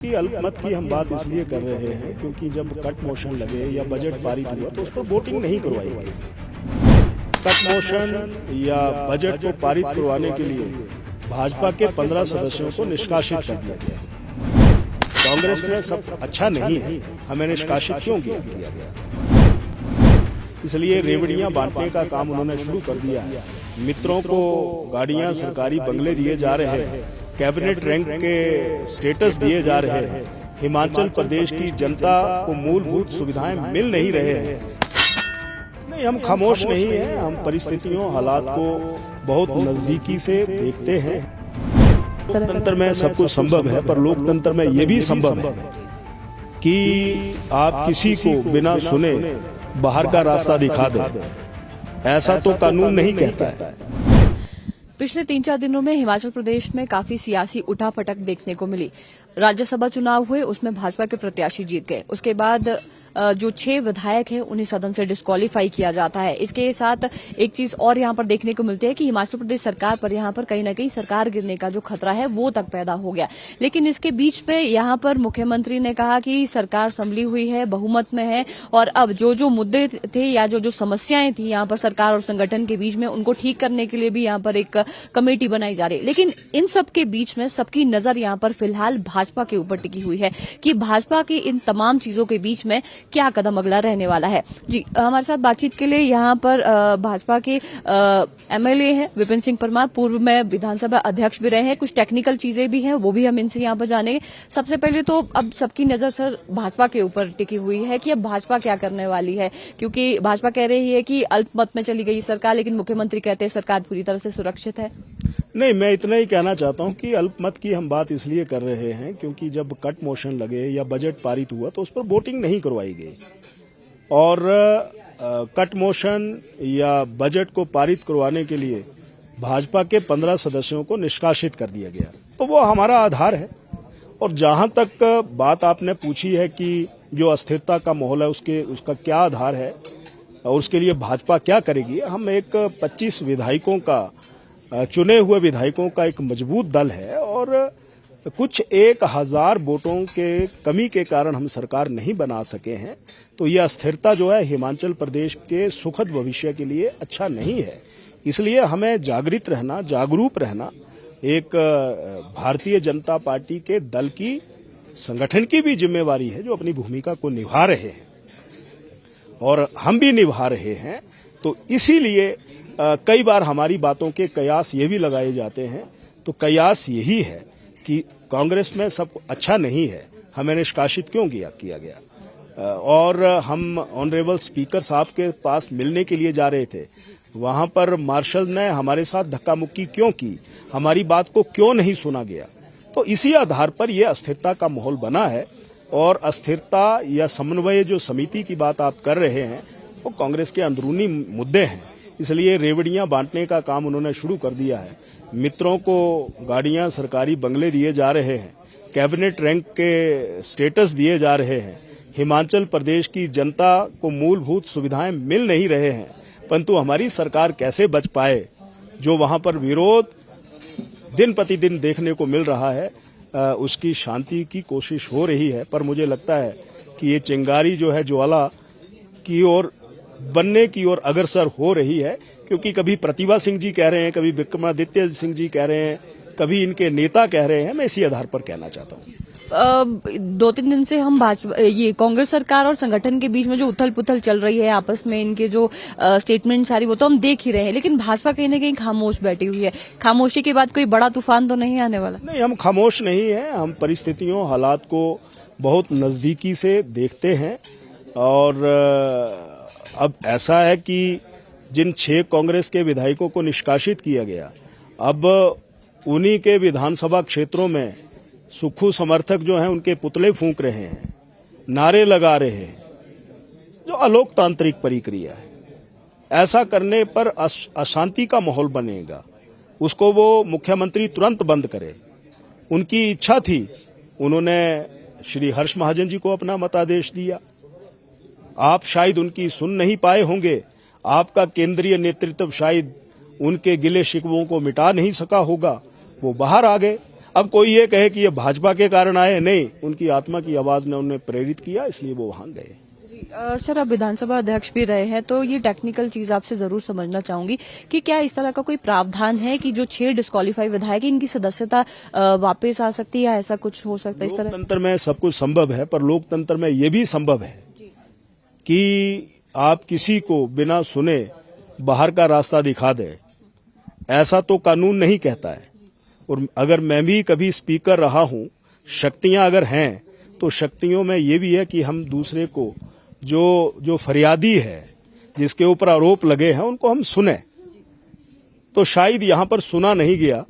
कि अल्पमत की हम बात इसलिए कर रहे हैं क्योंकि जब कट मोशन लगे या बजट पारित हुआ तो उस पर वोटिंग नहीं करवाई गई। कट मोशन या बजट को पारित करवाने के लिए भाजपा के 15 सदस्यों को निष्कासित कर दिया गया। कांग्रेस में सब अच्छा नहीं है, हमें निष्कासित क्यों किया गया? इसलिए रेवड़ियां बांटने का काम उन्होंने शुरू कर दिया है। मित्रों को गाड़ियां, सरकारी बंगले दिए जा रहे हैं, कैबिनेट रैंक के स्टेटस दिए जा रहे हैं, हिमाचल प्रदेश की जनता को मूलभूत सुविधाएं मिल नहीं रहे हैं। नहीं, हम खामोश नहीं हैं, हम परिस्थितियों, हालात को बहुत नजदीकी से देखते हैं। लोकतंत्र में सब कुछ संभव है, पर लोकतंत्र में ये भी संभव है कि आप किसी को बिना सुने बाहर का रास्ता दिखा दें। ऐसा तो कानून नहीं कहता है। पिछले 3-4 दिनों में हिमाचल प्रदेश में काफी सियासी उठापटक देखने को मिली। राज्यसभा चुनाव हुए, उसमें भाजपा के प्रत्याशी जीत गए। उसके बाद जो 6 विधायक हैं उन्हें सदन से डिस्क्वालीफाई किया जाता है। इसके साथ एक चीज और यहां पर देखने को मिलती है कि हिमाचल प्रदेश सरकार पर यहां पर कहीं न कहीं सरकार गिरने का जो खतरा है वो तक पैदा हो गया। लेकिन इसके बीच में यहां पर मुख्यमंत्री ने कहा कि सरकार संभली हुई है, बहुमत में है, और अब जो मुद्दे थे या जो समस्याएं थी यहां पर सरकार और संगठन के बीच में, उनको ठीक करने के लिए भी यहां पर एक कमेटी बनाई जा रही है। लेकिन इन सब के बीच में सबकी नजर यहां पर फिलहाल भाजपा के ऊपर टिकी हुई है कि भाजपा की इन तमाम चीजों के बीच में क्या कदम अगला रहने वाला है। जी, हमारे साथ बातचीत के लिए यहाँ पर भाजपा के एमएलए हैं विपिन सिंह परमार, पूर्व में विधानसभा अध्यक्ष भी रहे हैं। कुछ टेक्निकल चीजें भी हैं, वो भी हम इनसे यहाँ पर जानेंगे। सबसे पहले तो अब सबकी नजर सर भाजपा के ऊपर टिकी हुई है कि अब भाजपा क्या करने वाली है, क्योंकि भाजपा कह रही है कि अल्पमत में चली गई सरकार, लेकिन मुख्यमंत्री कहते हैं सरकार पूरी तरह से सुरक्षित है। नहीं, मैं इतना ही कहना चाहता हूं कि अल्पमत की हम बात इसलिए कर रहे हैं क्योंकि जब कट मोशन लगे या बजट पारित हुआ तो उस पर वोटिंग नहीं करवाई गई, और कट मोशन या बजट को पारित करवाने के लिए भाजपा के 15 सदस्यों को निष्कासित कर दिया गया। तो वो हमारा आधार है। और जहां तक बात आपने पूछी है कि जो अस्थिरता का माहौल है उसका क्या आधार है और उसके लिए भाजपा क्या करेगी, हम एक 25 विधायकों का, चुने हुए विधायकों का एक मजबूत दल है, और कुछ 1000 वोटों के कमी के कारण हम सरकार नहीं बना सके हैं। तो यह अस्थिरता जो है हिमाचल प्रदेश के सुखद भविष्य के लिए अच्छा नहीं है। इसलिए हमें जागृत रहना, जागरूक रहना, एक भारतीय जनता पार्टी के दल की, संगठन की भी जिम्मेवारी है जो अपनी भूमिका को निभा रहे हैं और हम भी निभा रहे हैं। तो इसीलिए कई बार हमारी बातों के कयास ये भी लगाए जाते हैं। तो कयास यही है कि कांग्रेस में सब अच्छा नहीं है, हमें निष्कासित क्यों किया गया। और हम ऑनरेबल स्पीकर साहब के पास मिलने के लिए जा रहे थे, वहां पर मार्शल ने हमारे साथ धक्का मुक्की क्यों की, हमारी बात को क्यों नहीं सुना गया। तो इसी आधार पर यह अस्थिरता का माहौल बना है। और अस्थिरता या समन्वय जो समिति की बात आप कर रहे हैं वो कांग्रेस के अंदरूनी मुद्दे हैं। इसलिए रेवड़ियां बांटने का काम उन्होंने शुरू कर दिया है। मित्रों को गाड़ियां, सरकारी बंगले दिए जा रहे हैं, कैबिनेट रैंक के स्टेटस दिए जा रहे हैं, हिमाचल प्रदेश की जनता को मूलभूत सुविधाएं मिल नहीं रहे हैं। परंतु हमारी सरकार कैसे बच पाए, जो वहां पर विरोध दिन प्रतिदिन देखने को मिल रहा है, उसकी शांति की कोशिश हो रही है। पर मुझे लगता है कि ये चिंगारी जो है ज्वाला की ओर बनने की ओर अग्रसर हो रही है, क्योंकि कभी प्रतिभा सिंह जी कह रहे हैं, कभी विक्रमादित्य सिंह जी कह रहे हैं, कभी इनके नेता कह रहे हैं। मैं इसी आधार पर कहना चाहता हूँ। 2-3 दिन से हम ये कांग्रेस सरकार और संगठन के बीच में जो उथल पुथल चल रही है आपस में, इनके जो स्टेटमेंट सारी, वो तो हम देख ही रहे हैं। लेकिन भाजपा कहीं न कहीं खामोश बैठी हुई है। खामोशी के बाद कोई बड़ा तूफान तो नहीं आने वाला? नहीं, हम खामोश नहीं हैं, हम परिस्थितियों, हालात को बहुत नजदीकी से देखते हैं। और अब ऐसा है कि जिन 6 कांग्रेस के विधायकों को निष्कासित किया गया, अब उन्हीं के विधानसभा क्षेत्रों में सुक्खू समर्थक जो हैं उनके पुतले फूंक रहे हैं, नारे लगा रहे हैं, जो अलोकतांत्रिक प्रक्रिया है। ऐसा करने पर अशांति का माहौल बनेगा, उसको वो मुख्यमंत्री तुरंत बंद करे। उनकी इच्छा थी, उन्होंने श्री हर्ष महाजन जी को अपना मतादेश दिया। आप शायद उनकी सुन नहीं पाए होंगे, आपका केंद्रीय नेतृत्व शायद उनके गिले शिकवों को मिटा नहीं सका होगा, वो बाहर आ गए। अब कोई ये कहे कि ये भाजपा के कारण आए, नहीं, उनकी आत्मा की आवाज ने उन्हें प्रेरित किया, इसलिए वो वहां गए। सर, आप विधानसभा अध्यक्ष भी रहे हैं, तो ये टेक्निकल चीज आपसे जरूर समझना चाहूंगी कि क्या इस तरह का कोई प्रावधान है कि जो 6 डिस्क्वालीफाई विधायक इनकी सदस्यता वापस आ सकती है, या ऐसा कुछ हो सकता है इस तरह? लोकतंत्र में सब कुछ संभव है, पर लोकतंत्र में ये भी संभव है कि आप किसी को बिना सुने बाहर का रास्ता दिखा दे, ऐसा तो कानून नहीं कहता है। और अगर मैं भी कभी स्पीकर रहा हूं, शक्तियां अगर हैं, तो शक्तियों में ये भी है कि हम दूसरे को जो फरियादी है, जिसके ऊपर आरोप लगे हैं, उनको हम सुने। तो शायद यहां पर सुना नहीं गया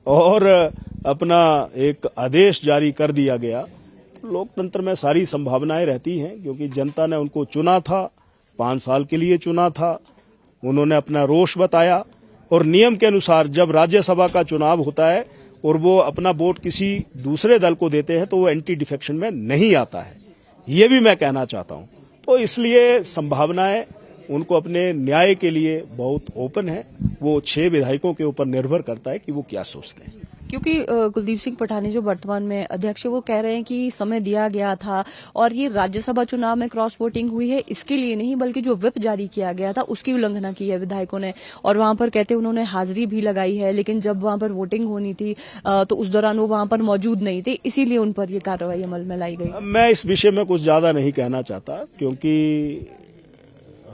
और अपना एक आदेश जारी कर दिया गया। तो लोकतंत्र में सारी संभावनाएं रहती हैं, क्योंकि जनता ने उनको चुना था, 5 साल के लिए चुना था, उन्होंने अपना रोष बताया, और नियम के अनुसार जब राज्यसभा का चुनाव होता है और वो अपना वोट किसी दूसरे दल को देते हैं, तो वो एंटी डिफेक्शन में नहीं आता है। ये भी मैं कहना चाहता हूं। तो इसलिए संभावनाएं उनको अपने न्याय के लिए बहुत ओपन है। वो 6 विधायकों के ऊपर निर्भर करता है कि वो क्या सोचते हैं। क्योंकि कुलदीप सिंह पठानी जो वर्तमान में अध्यक्ष है, वो कह रहे हैं कि समय दिया गया था और ये राज्यसभा चुनाव में क्रॉस वोटिंग हुई है, इसके लिए नहीं बल्कि जो व्हिप जारी किया गया था उसकी उल्लंघना की है विधायकों ने। और वहां पर कहते उन्होंने हाजिरी भी लगाई है, लेकिन जब वहां पर वोटिंग होनी थी तो उस दौरान वो वहां पर मौजूद नहीं थे, इसीलिए उन पर ये कार्रवाई अमल में लाई गई। मैं इस विषय में कुछ ज्यादा नहीं कहना चाहता, क्योंकि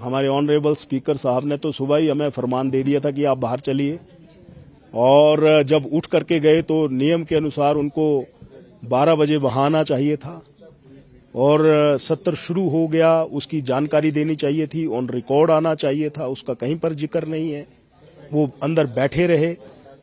हमारे ऑनरेबल स्पीकर साहब ने तो सुबह ही हमें फरमान दे दिया था कि आप बाहर चलिए, और जब उठ करके गए तो नियम के अनुसार उनको 12 बजे वहां आना चाहिए था, और सत्र शुरू हो गया उसकी जानकारी देनी चाहिए थी, ऑन रिकॉर्ड आना चाहिए था, उसका कहीं पर जिक्र नहीं है। वो अंदर बैठे रहे,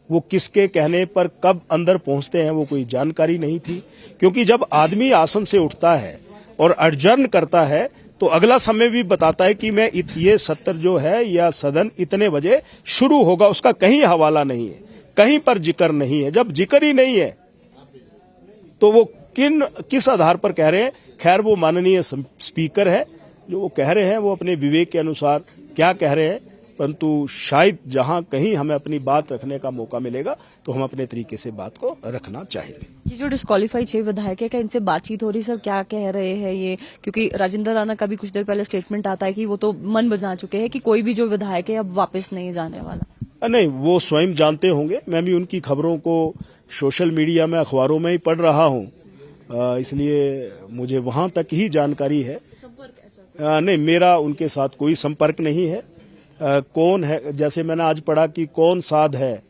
वो किसके कहने पर कब अंदर पहुंचते हैं वो कोई जानकारी नहीं थी। क्योंकि जब आदमी आसन से उठता है और अडजर्न करता है, तो अगला समय भी बताता है कि मैं ये सत्र जो है या सदन इतने बजे शुरू होगा, उसका कहीं हवाला नहीं है, कहीं पर जिक्र नहीं है। जब जिक्र ही नहीं है तो वो किस आधार पर कह रहे हैं? खैर, वो माननीय स्पीकर है, जो वो कह रहे हैं वो अपने विवेक के अनुसार क्या कह रहे हैं, परंतु शायद जहां कहीं हमें अपनी बात रखने का मौका मिलेगा तो हम अपने तरीके से बात को रखना चाहेंगे। ये जो डिस्क्वालीफाई 6 विधायक है, क्या इनसे बातचीत हो रही सर? क्या कह रहे हैं ये? क्योंकि राजेंद्र राणा का भी कुछ देर पहले स्टेटमेंट आता है कि वो तो मन बना चुके हैं कि कोई भी जो विधायक है अब वापस नहीं जाने वाला। नहीं, वो स्वयं जानते होंगे। मैं भी उनकी खबरों को सोशल मीडिया में, अखबारों में ही पढ़ रहा हूं, इसलिए मुझे वहां तक ही जानकारी है। नहीं, मेरा उनके साथ कोई संपर्क नहीं है। कौन है, जैसे मैंने आज पढ़ा कि कौन साध है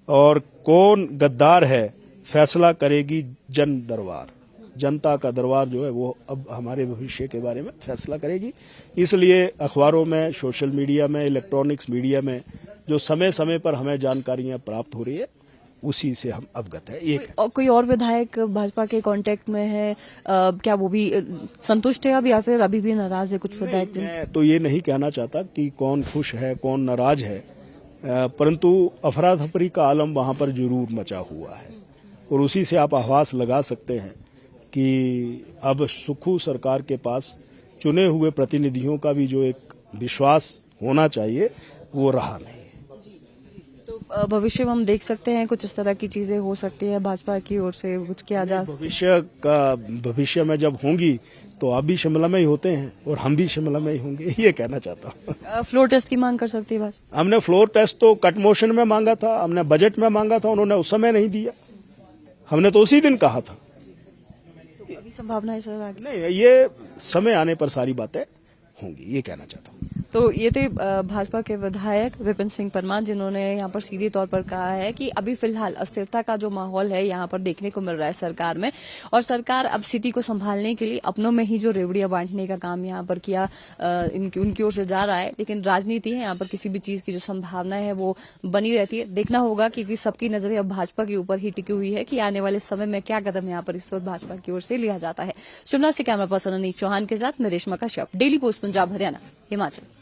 और कौन गद्दार है, फैसला करेगी जन दरबार। जनता का दरबार जो है वो अब हमारे भविष्य के बारे में फैसला करेगी। इसलिए अखबारों में, सोशल मीडिया में, इलेक्ट्रॉनिक्स मीडिया में जो समय समय पर हमें जानकारियां प्राप्त हो रही है, उसी से हम अवगत है। कोई और विधायक भाजपा के कांटेक्ट में है? क्या वो भी संतुष्ट है अब, या फिर अभी भी नाराज है कुछ विधायक? मैं तो ये नहीं कहना चाहता कि कौन खुश है कौन नाराज है, परंतु अफरा तफरी का आलम वहां पर जरूर मचा हुआ है, और उसी से आप आभास लगा सकते हैं कि अब सुखू सरकार के पास चुने हुए प्रतिनिधियों का भी जो एक विश्वास होना चाहिए वो रहा नहीं। तो भविष्य में हम देख सकते हैं कुछ इस तरह की चीजें हो सकती है भाजपा की ओर से, कुछ किया जा भविष्य में जब होंगी तो आप भी शिमला में ही होते हैं और हम भी शिमला में ही होंगे, ये कहना चाहता हूँ। फ्लोर टेस्ट की मांग कर सकती है भाजपा? हमने फ्लोर टेस्ट तो कट मोशन में मांगा था, हमने बजट में मांगा था, उन्होंने उस समय नहीं दिया, हमने तो उसी दिन कहा था। तो अभी संभावना है सर आगे? नहीं, ये समय आने पर सारी बातें होंगी, ये कहना चाहता हूँ। तो ये थे भाजपा के विधायक विपिन सिंह परमार, जिन्होंने यहाँ पर सीधे तौर पर कहा है कि अभी फिलहाल अस्थिरता का जो माहौल है यहाँ पर देखने को मिल रहा है सरकार में, और सरकार अब स्थिति को संभालने के लिए अपनों में ही जो रेवड़ियां बांटने का काम यहाँ पर किया उनकी ओर से जा रहा है। लेकिन राजनीति है, यहाँ पर किसी भी चीज की जो संभावना है वो बनी रहती है। देखना होगा, क्योंकि सबकी नजरें अब भाजपा के ऊपर ही टिकी हुई है कि आने वाले समय में क्या कदम यहाँ पर इस वक्त भाजपा की ओर से लिया जाता है। शिमला से कैमरा पर्सन अनीश चौहान के साथ मैं रेशमा कश्यप, डेली पोस्ट पंजाब हरियाणा हिमाचल।